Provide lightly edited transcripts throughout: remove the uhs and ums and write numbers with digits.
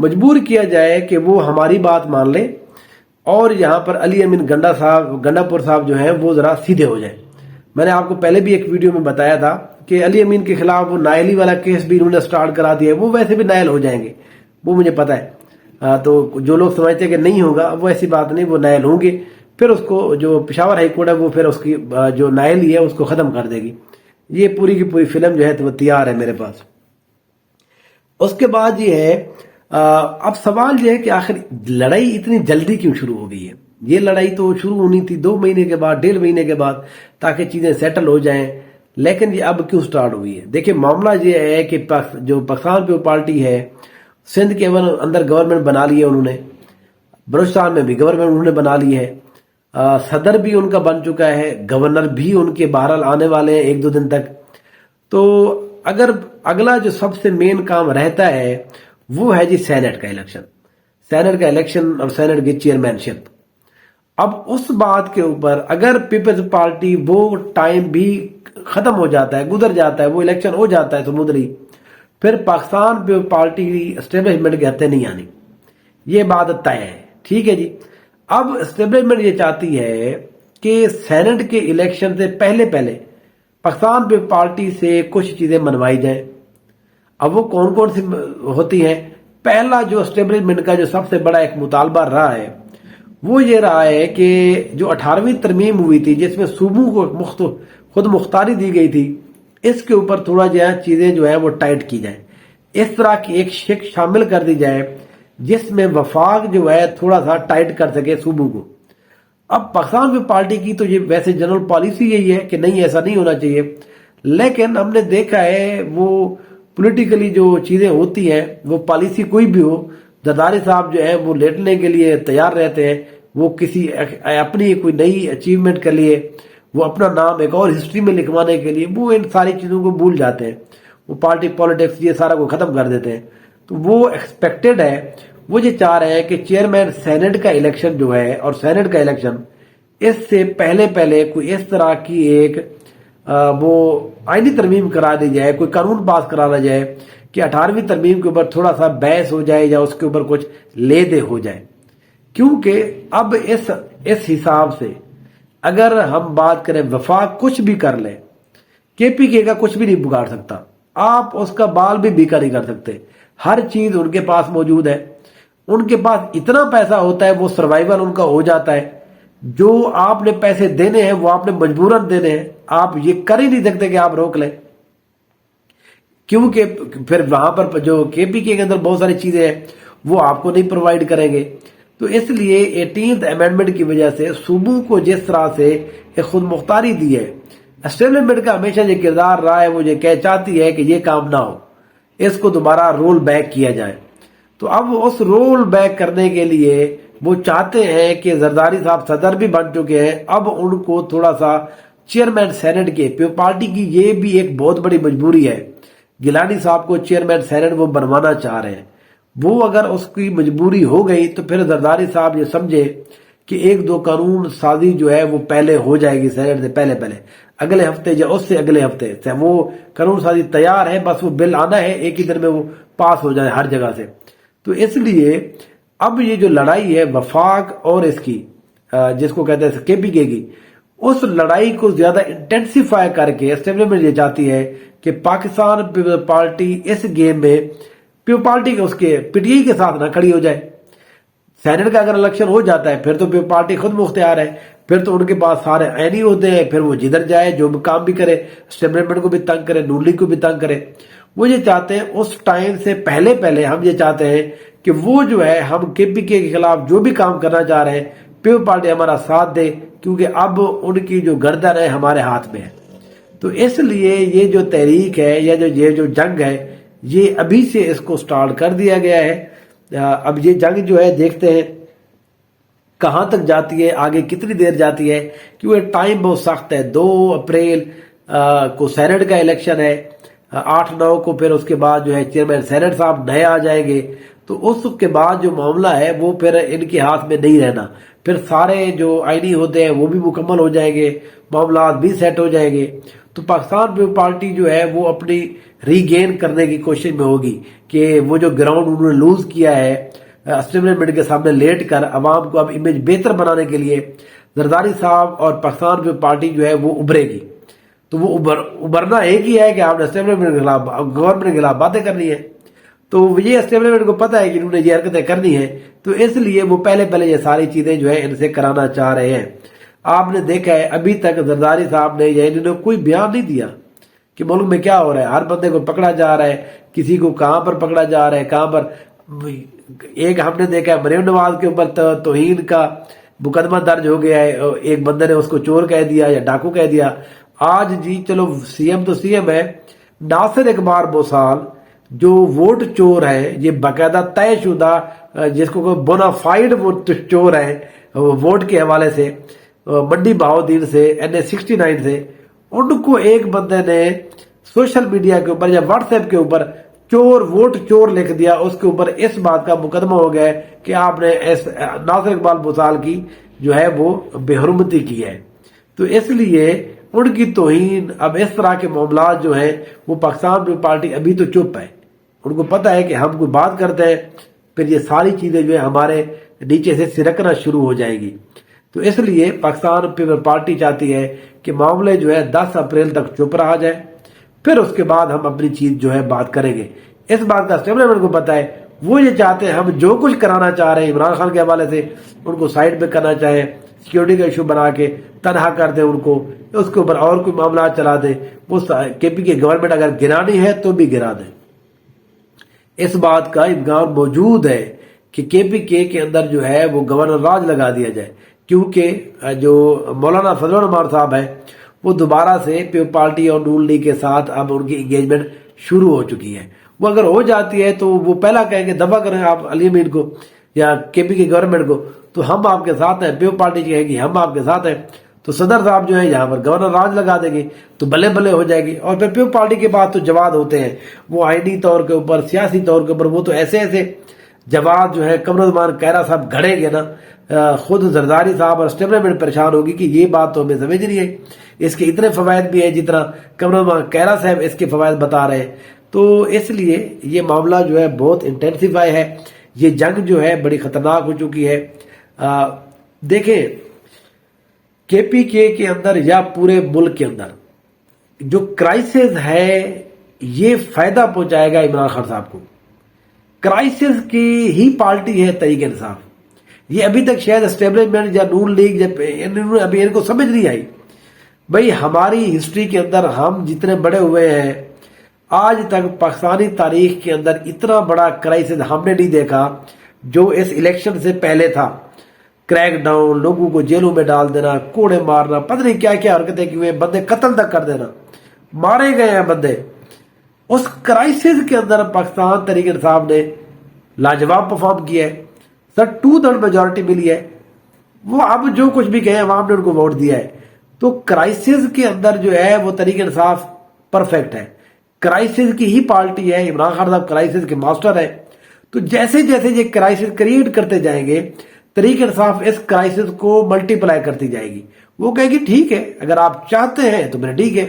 مجبور کیا جائے کہ وہ ہماری بات مان لیں اور یہاں پر علی امین گنڈا پور صاحب جو ہیں وہ ذرا سیدھے ہو جائیں. میں نے آپ کو پہلے بھی ایک ویڈیو میں بتایا تھا کہ علی امین کے خلاف وہ نائلی والا کیس بھی انہوں نے سٹارٹ کرا دیا ہے. وہ ویسے بھی نائل ہو جائیں گے، وہ مجھے پتا ہے. تو جو لوگ سمجھتے ہیں کہ نہیں ہوگا، وہ ایسی بات نہیں، وہ نائل ہوں گے. پھر اس کو جو پشاور ہائی کورٹ ہے وہ پھر اس کی جو نائلی ہے اس کو ختم کر دے گی. یہ پوری کی پوری فلم جو ہے تو وہ تیار ہے میرے پاس. اس کے بعد یہ ہے، اب سوال یہ ہے کہ آخر لڑائی اتنی جلدی کیوں شروع ہو گئی ہے؟ یہ لڑائی تو شروع ہونی تھی 2 مہینے کے بعد، 1.5 مہینے کے بعد، تاکہ چیزیں سیٹل ہو جائیں. لیکن یہ اب کیوں سٹارٹ ہوئی ہے؟ دیکھیں معاملہ یہ ہے کہ جو پاکستان پیپلز پارٹی ہے، سندھ کے اندر گورنمنٹ بنا لی ہے انہوں نے، بلوچستان میں بھی گورنمنٹ انہوں نے بنا لی ہے، صدر بھی ان کا بن چکا ہے، گورنر بھی ان کے بہرحال آنے والے ہیں 1-2 دن تک. تو اگر اگلا جو سب سے مین کام رہتا ہے وہ ہے جی سینٹ کا الیکشن اور سینٹ کی چیئرمین شپ. اب اس بات کے اوپر اگر پیپلز پارٹی وہ ٹائم بھی ختم ہو جاتا ہے، گزر جاتا ہے، وہ الیکشن ہو جاتا ہے سمودری، پھر پاکستان پیپلز پارٹی اسٹیبلشمنٹ کے ہتھے نہیں آنی. یہ بات طے ہے. ٹھیک ہے جی. اب اسٹیبلشمنٹ یہ چاہتی ہے کہ سینٹ کے الیکشن سے پہلے پاکستان پیپلز پارٹی سے کچھ چیزیں منوائی جائیں. اب وہ کون کون سی ہوتی ہیں؟ پہلا جو اسٹیبلشمنٹ کا جو سب سے بڑا ایک مطالبہ رہا ہے وہ یہ رہا ہے کہ جو 18ویں ترمیم ہوئی تھی جس میں صوبوں کو خود مختاری دی گئی تھی، اس کے اوپر تھوڑا جو ہے چیزیں جو ہے وہ ٹائٹ کی جائیں. اس طرح کی ایک شک شامل کر دی جائے جس میں وفاق جو ہے تھوڑا سا ٹائٹ کر سکے صوبوں کو. اب پاکستان پیپلز پارٹی کی تو یہ ویسے جنرل پالیسی یہی ہے کہ نہیں، ایسا نہیں ہونا چاہیے. لیکن ہم نے دیکھا ہے وہ پولیٹیکلی جو چیزیں ہوتی ہیں، وہ پالیسی کوئی بھی ہو، زرداری صاحب جو ہے وہ لیٹنے کے لیے تیار رہتے ہیں. وہ کسی اپنی کوئی نئی اچیومنٹ کے لیے، وہ اپنا نام ایک اور ہسٹری میں لکھوانے کے لیے وہ ان ساری چیزوں کو بھول جاتے ہیں. وہ پارٹی پالیٹکس یہ سارا کو ختم کر دیتے ہیں. تو وہ ایکسپیکٹڈ ہے، وہ یہ چاہ رہے ہیں کہ چیئرمین سینٹ کا الیکشن جو ہے اور سینٹ کا الیکشن اس سے پہلے کوئی اس طرح کی ایک وہ آئینی ترمیم کرا دی جائے، کوئی قانون پاس کرانا جائے کہ 18ویں ترمیم کے اوپر تھوڑا سا بحث ہو جائے یا اس کے اوپر کچھ لے دے ہو جائے. کیونکہ اب اس حساب سے اگر ہم بات کریں، وفاق کچھ بھی کر لے، KPK کا کچھ بھی نہیں بگاڑ سکتا. آپ اس کا بال بھی بیکا نہیں کر سکتے. ہر چیز ان کے پاس موجود ہے. ان کے پاس اتنا پیسہ ہوتا ہے، وہ سروائیول ان کا ہو جاتا ہے. جو آپ نے پیسے دینے ہیں وہ آپ نے مجبوراً دینے ہیں. آپ یہ کر ہی نہیں سکتے کہ آپ روک لیں، کیونکہ پھر وہاں پر جو KPK کے اندر بہت ساری چیزیں ہیں وہ آپ کو نہیں پرووائڈ کریں گے. تو اس لیے 18th امینڈمنٹ کی وجہ سے صوبوں کو جس طرح سے ایک خود مختاری دی ہے، اسٹیبلشمنٹ کا ہمیشہ یہ کردار رہا ہے، وہ یہ چاہتی ہے کہ یہ کام نہ ہو، اس کو دوبارہ رول بیک کیا جائے. تو اب اس رول بیک کرنے کے لیے وہ چاہتے ہیں کہ زرداری صاحب صدر بھی بن چکے ہیں، اب ان کو تھوڑا سا چیئرمین سینٹ کے پیپلز پارٹی کی یہ بھی ایک بہت بڑی مجبوری ہے. گیلانی صاحب کو چیئرمین سینٹ وہ بنوانا چاہ رہے ہیں. وہ اگر اس کی مجبوری ہو گئی تو پھر زرداری صاحب یہ سمجھے کہ 1-2 قانون سازی جو ہے وہ پہلے ہو جائے گی سینٹ سے پہلے اگلے ہفتے یا اس سے اگلے ہفتے سے وہ قانون سازی تیار ہے، بس وہ بل آنا ہے، ایک ہی دن میں وہ پاس ہو جائے ہر جگہ سے. تو اس لیے اب یہ جو لڑائی ہے وفاق اور اس کی جس کو کہتے ہیں KPK کی، اس لڑائی کو زیادہ انٹینسیفائی کر کے اسٹیبلشمنٹ یہ چاہتی ہے کہ پاکستان پیپلز پارٹی اس گیم میں پیپلز پارٹی کے اس کے PTI کے ساتھ نہ کھڑی ہو جائے. سینٹ کا اگر الیکشن ہو جاتا ہے پھر تو پیپلز پارٹی خود مختار ہے، پھر تو ان کے پاس سارے عینی ہوتے ہیں، پھر وہ جدھر جائے جو کام بھی کرے، اسٹیبلشمنٹ کو بھی تنگ کرے، نون لیگ کو بھی تنگ کرے. وہ یہ چاہتے ہیں اس ٹائم سے پہلے ہم یہ چاہتے ہیں کہ وہ جو ہے ہم KPK کے خلاف جو بھی کام کرنا چاہ رہے ہیں پیپلز پارٹی ہمارا ساتھ دے، کیونکہ اب ان کی جو گردن ہے ہمارے ہاتھ میں ہے. تو اس لیے یہ جو تحریک ہے یا یہ جو جنگ ہے یہ ابھی سے اس کو سٹارٹ کر دیا گیا ہے. اب یہ جنگ جو ہے دیکھتے ہیں کہاں تک جاتی ہے، آگے کتنی دیر جاتی ہے، کیونکہ ٹائم بہت سخت ہے. 2 اپریل کو سینٹ کا الیکشن ہے، 8-9 کو پھر اس کے بعد جو ہے چیئرمین سینٹ صاحب نئے آ جائیں گے. تو اس کے بعد جو معاملہ ہے وہ پھر ان کے ہاتھ میں نہیں رہنا. پھر سارے جو آئینی ہوتے ہیں وہ بھی مکمل ہو جائیں گے، معاملات بھی سیٹ ہو جائیں گے. تو پاکستان پیپلز پارٹی جو ہے وہ اپنی ری گین کرنے کی کوشش میں ہوگی کہ وہ جو گراؤنڈ انہوں نے لوز کیا ہے اسٹیبلشمنٹ کے سامنے لیٹ کر عوام کو اب امیج بہتر بنانے کے لیے زرداری صاحب اور پاکستان پیپلز پارٹی جو ہے وہ ابھرے گی. تو وہ ابھرنا ایک ہی ہے کہ آپ نے اسٹیبلشمنٹ کے خلاف گورنمنٹ کے خلاف باتیں کرنی ہے. تو یہ اسٹیبلشمنٹ کو پتا ہے کہ انہوں نے یہ حرکتیں کرنی ہیں, تو اس لیے وہ پہلے یہ ساری چیزیں جو ہے ان سے کرانا چاہ رہے ہیں. آپ نے دیکھا ہے ابھی تک زرداری صاحب نے یا انہوں نے کوئی بیان نہیں دیا کہ ملک میں کیا ہو رہا ہے. ہر بندے کو پکڑا جا رہا ہے, کسی کو کہاں پر پکڑا جا رہا ہے کہاں پر. ایک ہم نے دیکھا ہے مریم نواز کے اوپر توہین کا مقدمہ درج ہو گیا ہے, ایک بندے نے اس کو چور کہہ دیا یا ڈاکو کہہ دیا. آج جی چلو سی ایم تو سی ایم ہے, ناصر اقبال بوسال جو ووٹ چور ہے, یہ باقاعدہ طے شدہ جس کو بونافائیڈ وہ چور ہے ووٹ کے حوالے سے, منڈی بہاؤدین سے NA69 سے, ان کو ایک بندے نے سوشل میڈیا کے اوپر یا واٹس ایپ کے اوپر چور ووٹ چور لکھ دیا. اس کے اوپر اس بات کا مقدمہ ہو گیا ہے کہ آپ نے ناصر اقبال بوسال کی جو ہے وہ بے حرمتی کی ہے. تو اس لیے ان کی توہین, اب اس طرح کے معاملات جو ہیں وہ پاکستان پیپلز پارٹی ابھی تو چپ ہے. ان کو پتا ہے کہ ہم کوئی بات کرتے ہیں پھر یہ ساری چیزیں جو ہے ہمارے نیچے سے سرکنا شروع ہو جائے گی. تو اس لیے پاکستان پیپلز پارٹی چاہتی ہے کہ معاملے جو ہے 10 اپریل تک چپ رہا جائے, پھر اس کے بعد ہم اپنی چیز جو ہے بات کریں گے. اس بات کا اسٹیبلشمنٹ کو پتا ہے, وہ یہ چاہتے ہیں ہم جو کچھ کرانا چاہ رہے ہیں عمران خان کے حوالے سے ان کو سائڈ پہ کرنا چاہیں, سیکیورٹی کا ایشو بنا کے تنہا کر دیں ان کو, اس کے اوپر اور کوئی معاملات چلا دیں. وہ KP کی گورنمنٹ اگر گرانی ہے تو بھی گرا دیں. اس بات کا امکان موجود ہے کہ KPK کے اندر جو ہے وہ گورنر راج لگا دیا جائے, کیونکہ جو مولانا فضل الرحمان صاحب ہے وہ دوبارہ سے پیپلز پارٹی اور نون لیگ کے ساتھ اب ان کی انگیجمنٹ شروع ہو چکی ہے. وہ اگر ہو جاتی ہے تو وہ پہلا کہیں گے دفع کریں آپ علی امین کو یا KP کی گورنمنٹ کو, تو ہم آپ کے ساتھ ہیں. پیپلز پارٹی کہے گی ہم آپ کے ساتھ ہیں, تو صدر صاحب جو ہے یہاں پر گورنر راج لگا دیں گے تو بلے بلے ہو جائے گی. اور پھر پیپلز پارٹی کے بعد تو جواد ہوتے ہیں, وہ آئینی طور کے اوپر سیاسی طور کے اوپر وہ تو ایسے جواد جو ہے قمرالزمان کیرا صاحب گھڑیں گے نا, خود زرداری صاحب اور اسٹیبلشمنٹ پریشان ہوگی کہ یہ بات تو ہمیں سمجھ نہیں ہے, اس کے اتنے فوائد بھی ہیں جتنا قمرالزمان کیرا صاحب اس کے فوائد بتا رہے ہیں. تو اس لیے یہ معاملہ جو ہے بہت انٹینسیفائی ہے, یہ جنگ جو ہے بڑی خطرناک ہو چکی ہے. دیکھیں KPK کے اندر یا پورے ملک کے اندر جو کرائسس ہے یہ فائدہ پہنچائے گا عمران خان صاحب کو. کرائسس کی ہی پارٹی ہے تحریک انصاف. یہ ابھی تک شاید اسٹیبلشمنٹ یا نون لیگ ابھی ان کو سمجھ نہیں آئی. بھئی ہماری ہسٹری کے اندر ہم جتنے بڑے ہوئے ہیں آج تک پاکستانی تاریخ کے اندر اتنا بڑا کرائسس ہم نے نہیں دیکھا جو اس الیکشن سے پہلے تھا. کریک ڈاؤن, لوگوں کو جیلوں میں ڈال دینا, کوڑے مارنا, پتہ نہیں کیا کیا حرکتیں کی ہوئے, بندے قتل تک کر دینا, مارے گئے ہیں بندے. اس کرائسس کے اندر پاکستان تحریک انصاف نے لاجواب پرفارم کیا ہے سر, 2/3 میجورٹی ملی ہے. وہ اب جو کچھ بھی کہے عوام نے ان کو ووٹ دیا ہے. تو کرائسس کے اندر جو ہے وہ تحریک انصاف پرفیکٹ ہے, کرائسس کی ہی پارٹی ہے. عمران خان صاحب کرائسس کے ماسٹر ہے. تو جیسے جیسے یہ کرائسس کریٹ کرتے جائیں گے تحریک انصاف اس کرائسس کو ملٹی پلائی کرتی جائے گی. وہ کہے گی ٹھیک ہے اگر آپ چاہتے ہیں تو میرے ٹھیک ہے.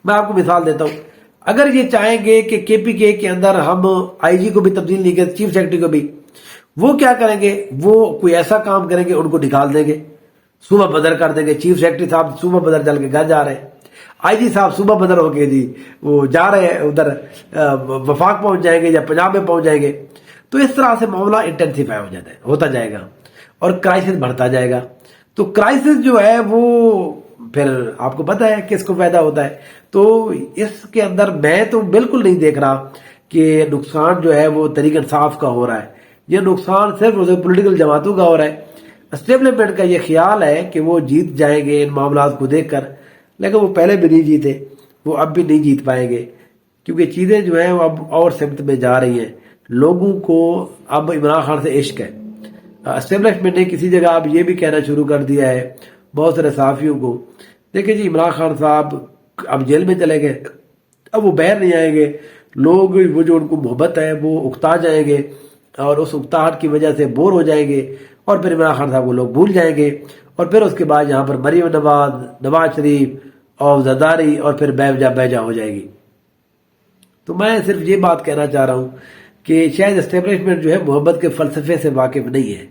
میں آپ کو مثال دیتا ہوں, اگر یہ چاہیں گے کہ KPK کے اندر ہم IG کو بھی تبدیل نہیں کریں, چیف سیکرٹری کو بھی, وہ کیا کریں گے, وہ کوئی ایسا کام کریں گے ان کو نکال دیں گے, صوبہ بدر کر دیں گے. چیف سیکرٹری صاحب صوبہ بدر چل کے گھر جا رہے ہیں, IG صاحب صوبہ بدر ہو کے جی وہ جا رہے ہیں ادھر وفاق پہنچ جائیں گے یا پنجاب میں پہنچ جائیں گے. تو اس طرح سے معاملہ انٹینسیفائی ہو جاتا ہے, ہوتا جائے گا اور کرائسس بڑھتا جائے گا. تو کرائسس جو ہے وہ پھر آپ کو پتا ہے کس کو فائدہ ہوتا ہے. تو اس کے اندر میں تو بالکل نہیں دیکھ رہا کہ نقصان جو ہے وہ تحریک انصاف کا ہو رہا ہے. یہ نقصان صرف پولیٹیکل جماعتوں کا ہو رہا ہے. اسٹیبلشمنٹ کا یہ خیال ہے کہ وہ جیت جائیں گے ان معاملات کو دیکھ کر, لیکن وہ پہلے بھی نہیں جیتے, وہ اب بھی نہیں جیت پائیں گے کیونکہ چیزیں جو ہیں وہ اب اور سمت میں جا رہی ہیں. لوگوں کو اب عمران خان سے عشق ہے. اسٹیبلشمنٹ نے کسی جگہ اب یہ بھی کہنا شروع کر دیا ہے بہت سارے صحافیوں کو, دیکھیں جی عمران خان صاحب اب جیل میں چلے گئے, اب وہ باہر نہیں آئیں گے. لوگ وہ جو ان کو محبت ہے وہ اکتا جائیں گے اور اس اکتاہٹ کی وجہ سے بور ہو جائیں گے, اور پھر عمران خان صاحب کو لوگ بھول جائیں گے. اور پھر اس کے بعد یہاں پر مریم نواز, نواز شریف اور زداری اور پھر بیجا بیجا ہو جائے گی. تو میں صرف یہ بات کہنا چاہ رہا ہوں کہ شاید اسٹیبلشمنٹ جو ہے محبت کے فلسفے سے واقف نہیں ہے.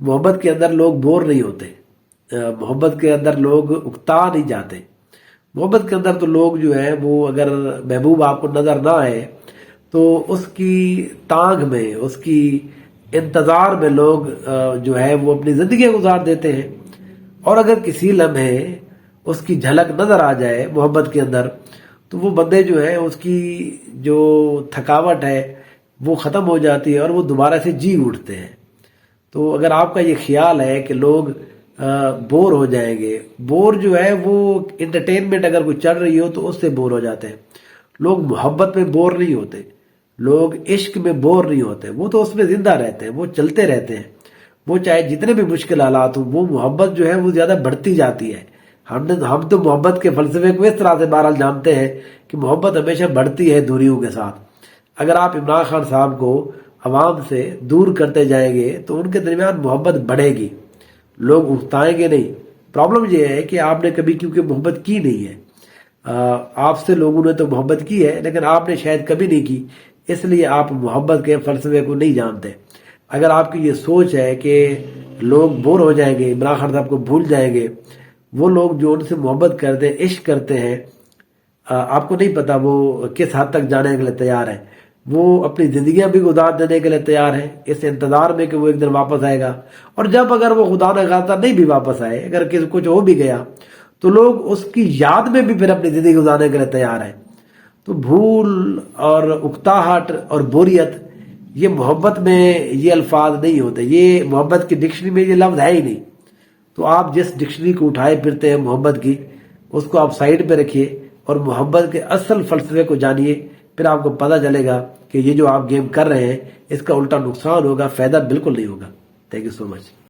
محبت کے اندر لوگ بور نہیں ہوتے، محبت کے اندر لوگ اکتا نہیں جاتے. محبت کے اندر تو لوگ جو ہے وہ اگر محبوب آپ کو نظر نہ آئے تو اس کی تانگ میں، اس کی انتظار میں لوگ جو ہے وہ اپنی زندگی گزار دیتے ہیں. اور اگر کسی لمحے اس کی جھلک نظر آ جائے محبت کے اندر تو وہ بندے جو ہے اس کی جو تھکاوٹ ہے وہ ختم ہو جاتی ہے اور وہ دوبارہ سے جی اٹھتے ہیں. تو اگر آپ کا یہ خیال ہے کہ لوگ بور ہو جائیں گے، بور جو ہے وہ انٹرٹینمنٹ اگر کوئی چل رہی ہو تو اس سے بور ہو جاتے ہیں. لوگ محبت میں بور نہیں ہوتے، لوگ عشق میں بور نہیں ہوتے، وہ تو اس میں زندہ رہتے ہیں، وہ چلتے رہتے ہیں. وہ چاہے جتنے بھی مشکل حالات ہوں، وہ محبت جو ہے وہ زیادہ بڑھتی جاتی ہے. ہم تو محبت کے فلسفے کو اس طرح سے بہرحال جانتے ہیں کہ محبت ہمیشہ بڑھتی ہے دوریوں کے ساتھ. اگر آپ عمران خان صاحب کو عوام سے دور کرتے جائیں گے تو ان کے درمیان محبت بڑھے گی، لوگ اکتائیں گے نہیں. پرابلم یہ ہے کہ آپ نے کبھی کیونکہ محبت کی نہیں ہے، آپ سے لوگوں نے تو محبت کی ہے لیکن آپ نے شاید کبھی نہیں کی، اس لیے آپ محبت کے فلسفے کو نہیں جانتے. اگر آپ کی یہ سوچ ہے کہ لوگ بور ہو جائیں گے، عمران خان صاحب کو بھول جائیں گے، وہ لوگ جو ان سے محبت کرتے ہیں، عشق کرتے ہیں، آپ کو نہیں پتا وہ کس حد تک جانے کے لیے تیار ہیں. وہ اپنی زندگیاں بھی گزار دینے کے لیے تیار ہیں اس انتظار میں کہ وہ ایک دن واپس آئے گا. اور جب اگر وہ خدا نہ خواستہ نہیں بھی واپس آئے، اگر کچھ ہو بھی گیا تو لوگ اس کی یاد میں بھی پھر اپنی زندگی گزارنے کے لیے تیار ہیں. تو بھول اور اکتاہٹ اور بوریت یہ محبت میں یہ الفاظ نہیں ہوتے، یہ محبت کی ڈکشنری میں یہ لفظ ہے ہی نہیں. تو آپ جس ڈکشنری کو اٹھائے پھرتے ہیں محبت کی، اس کو آپ سائڈ پہ رکھیے اور محبت کے اصل فلسفے کو جانیے. پھر آپ کو پتہ چلے گا کہ یہ جو آپ گیم کر رہے ہیں اس کا الٹا نقصان ہوگا، فائدہ بالکل نہیں ہوگا. Thank you so much.